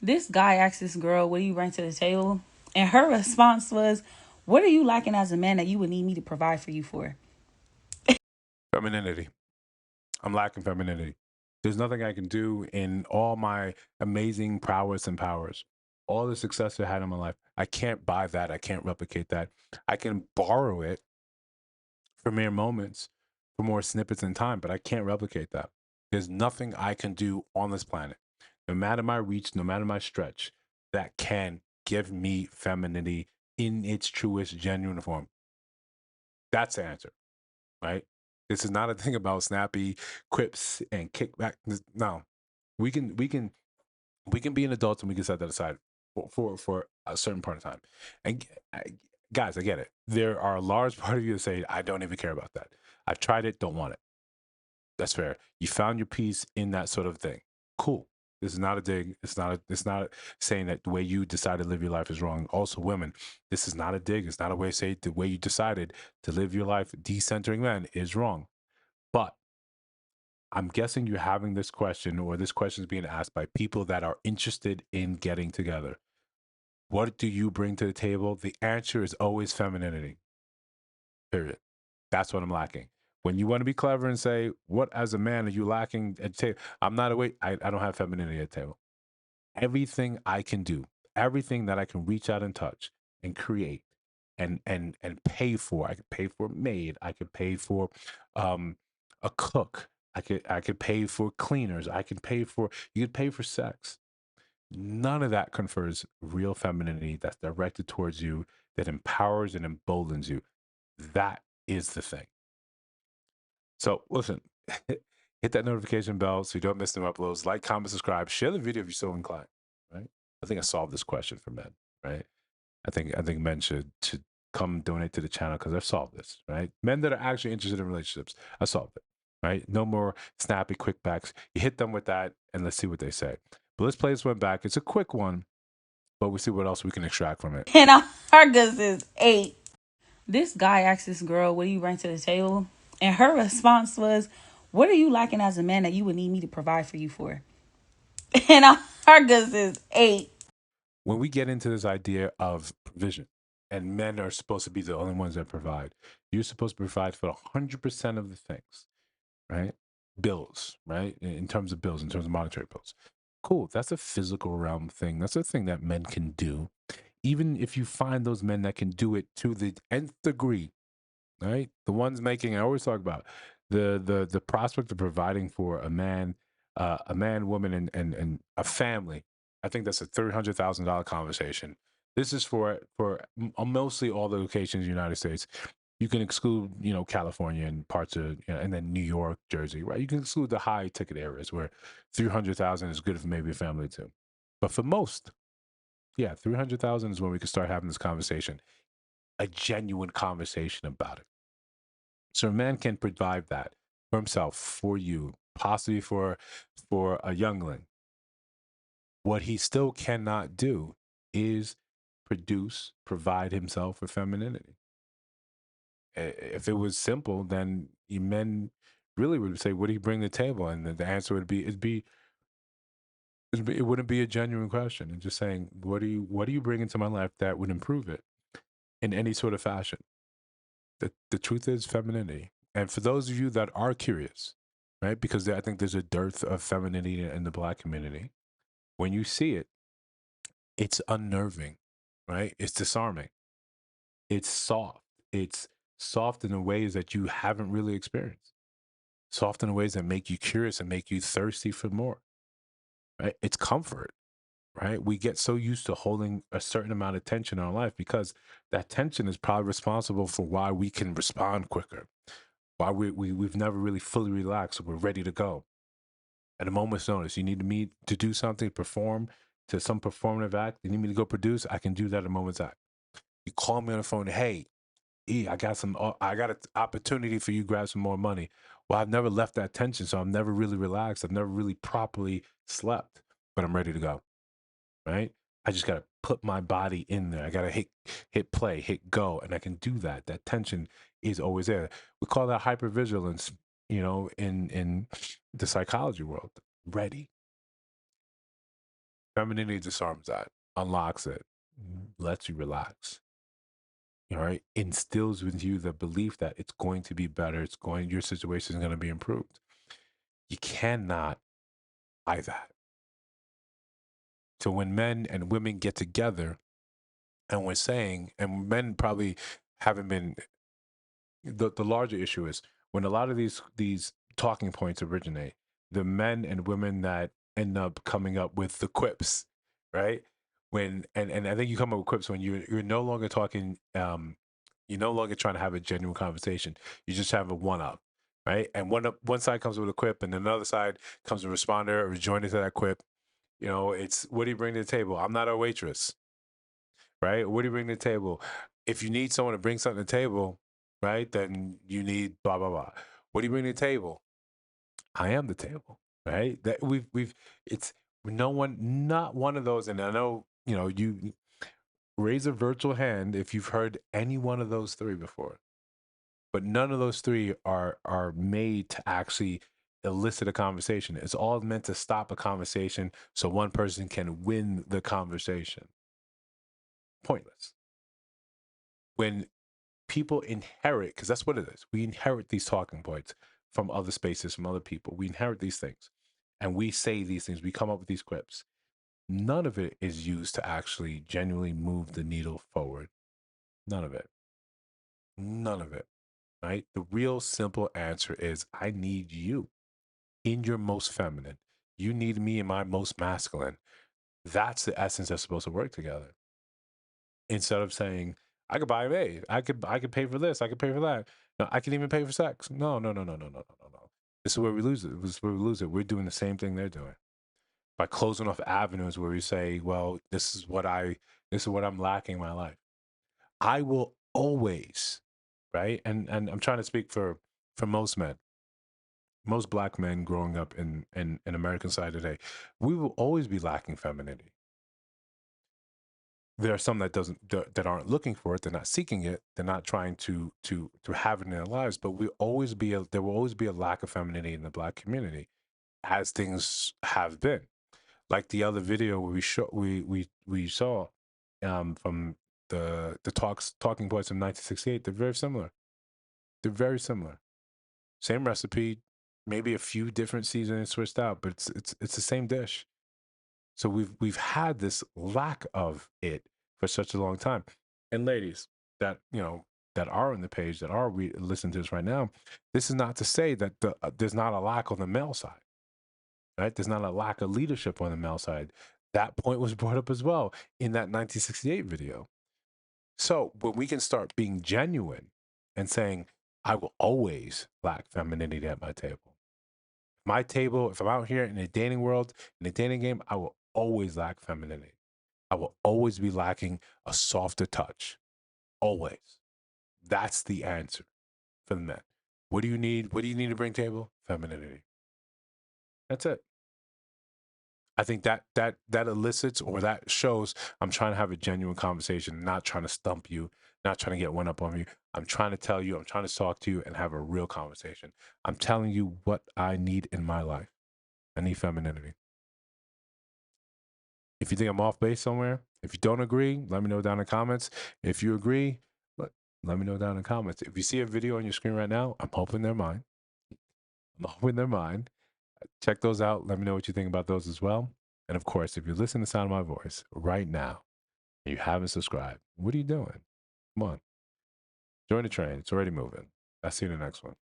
This guy asked this girl, "What do you bring to the table?" And her response was, "What are you lacking as a man that you would need me to provide for you for?" Femininity. I'm lacking femininity. There's nothing I can do in all my amazing prowess and powers. All the success I had in my life, I can't buy that. I can't replicate that. I can borrow it for mere moments, for more snippets in time, but I can't replicate that. There's nothing I can do on this planet, no matter my reach, no matter my stretch, that can give me femininity in its truest, genuine form. That's the answer, right? This is not a thing about snappy quips and kickback. No, we can we can we can be an adult and we can set that aside for a certain part of time. And guys, I get it. There are a large part of you that say, I don't even care about that. I've tried it, don't want it. That's fair. You found your peace in that sort of thing. Cool. This is not a dig. It's not saying that the way you decide to live your life is wrong. Also, women, this is not a dig. It's not a way to say the way you decided to live your life, decentering men, is wrong. But I'm guessing you're having this question, or this question is being asked by people that are interested in getting together. What do you bring to the table? The answer is always femininity. Period. That's what I'm lacking. When you want to be clever and say, "What as a man are you lacking at the table?" I'm not awake. I don't have femininity at the table. Everything I can do, everything that I can reach out and touch and create and pay for. I could pay for a maid. I could pay for um, a cook. I could pay for cleaners. I can pay for you could pay for sex. None of that confers real femininity that's directed towards you, that empowers and emboldens you. That is the thing. So listen, hit that notification bell so you don't miss new uploads. Like, comment, subscribe, share the video if you're so inclined. Right? I think I solved this question for men. Right? I think men should come donate to the channel because I've solved this. Right? Men that are actually interested in relationships, I solved it. Right? No more snappy quick backs. You hit them with that, and let's see what they say. But let's play this one back. It's a quick one, but we see what else we can extract from it. And our guess is 8. This guy asked this girl, "What do you bring to the table?" And her response was, "What are you lacking as a man that you would need me to provide for you for?" And our guess is 8. When we get into this idea of provision, and men are supposed to be the only ones that provide, you're supposed to provide for 100% of the things, right? Bills, right? In terms of bills, in terms of monetary bills. Cool. That's a physical realm thing. That's a thing that men can do. Even if you find those men that can do it to the nth degree, right? The ones making, I always talk about the prospect of providing for a man, woman, and a family. I think that's a $300,000 conversation. This is for mostly all the locations in the United States. You can exclude, California and parts of, and then New York, Jersey, right? You can exclude the high ticket areas where 300,000 is good for maybe a family too. But for most, yeah, 300,000 is when we can start having this conversation, a genuine conversation about it. So a man can provide that for himself, for you, possibly for a youngling. What he still cannot do is provide himself with femininity. If it was simple, then men really would say, "What do you bring to the table?" And the answer would be, it wouldn't be a genuine question. It's just saying, "What do you bring into my life that would improve it in any sort of fashion?" The truth is femininity. And for those of you that are curious, right, because I think there's a dearth of femininity in the black community. When you see it, it's unnerving, right? It's disarming. It's soft. It's soft in the ways that you haven't really experienced. Soft in the ways that make you curious and make you thirsty for more, right? It's comfort, right? We get so used to holding a certain amount of tension in our life because that tension is probably responsible for why we can respond quicker, why we've never really fully relaxed, so we're ready to go at a moment's notice. You need me to do something, perform to some performative act. You need me to go produce. I can do that at a moment's act. You call me on the phone. Hey, E, I got an opportunity for you to grab some more money. Well, I've never left that tension, so I'm never really relaxed. I've never really properly slept, but I'm ready to go. Right? I just got to put my body in there. I got to hit play, hit go, and I can do that. That tension is always there. We call that hypervigilance, in the psychology world. Ready. Femininity disarms that, unlocks it, lets you relax. All right, instills with you the belief that it's going to be better. Your situation is going to be improved. You cannot buy that. So when men and women get together and we're saying, and men probably haven't been, the larger issue is when a lot of these talking points originate, the men and women that end up coming up with the quips, right? And I think you come up with quips when you're no longer talking, you're no longer trying to have a genuine conversation. You just have a one up, right? And one side comes with a quip, and another side comes a responder or rejoinder to that quip. You know, it's what do you bring to the table? I'm not a waitress, right? What do you bring to the table? If you need someone to bring something to the table, right, then you need blah blah blah. What do you bring to the table? I am the table, right? That we've it's no one, not one of those. And I know you raise a virtual hand if you've heard any one of those three before, but none of those three are made to actually elicit a conversation. It's all meant to stop a conversation so one person can win the conversation. Pointless. When people inherit, because that's what it is. We inherit these talking points from other spaces, from other people. We inherit these things and we say these things. We come up with these quips. None of it is used to actually genuinely move the needle forward. None of it. None of it. Right? The real simple answer is I need you in your most feminine. You need me in my most masculine. That's the essence that's supposed to work together. Instead of saying, I could buy a maid. I could pay for this. I could pay for that. No, I can even pay for sex. No, no, no, no, no, no, no, no, no. This is where we lose it. This is where we lose it. We're doing the same thing they're doing by closing off avenues where we say, well, this is what I'm lacking in my life. I will always, right? And I'm trying to speak for most men, most black men growing up in American society today. We will always be lacking femininity. There are some that aren't looking for it. They're not seeking it. They're not trying to have it in their lives. But there will always be a lack of femininity in the black community, as things have been. Like the other video where we saw from the talking points of 1968. They're very similar. They're very similar. Same recipe, maybe a few different seasonings switched out, but it's the same dish. So we've had this lack of it for such a long time. And ladies that that are on the page that are listening to this right now, this is not to say that there's not a lack on the male side, right? There's not a lack of leadership on the male side. That point was brought up as well in that 1968 video. So when we can start being genuine and saying, I will always lack femininity at my table. My table, if I'm out here in the dating world, in the dating game, I will always lack femininity. I will always be lacking a softer touch. Always. That's the answer for the men. What do you need? What do you need to bring to the table? Femininity. That's it. I think that elicits or that shows I'm trying to have a genuine conversation, not trying to stump you, not trying to get one up on you. I'm trying to tell you, I'm trying to talk to you and have a real conversation. I'm telling you what I need in my life. I need femininity. If you think I'm off base somewhere, if you don't agree, let me know down in the comments. If you agree, let me know down in the comments. If you see a video on your screen right now, I'm hoping they're mine. I'm hoping they're mine. Check those out. Let me know what you think about those as well. And of course, if you're listening to the sound of my voice right now and you haven't subscribed, what are you doing? Come on. Join the train. It's already moving. I'll see you in the next one.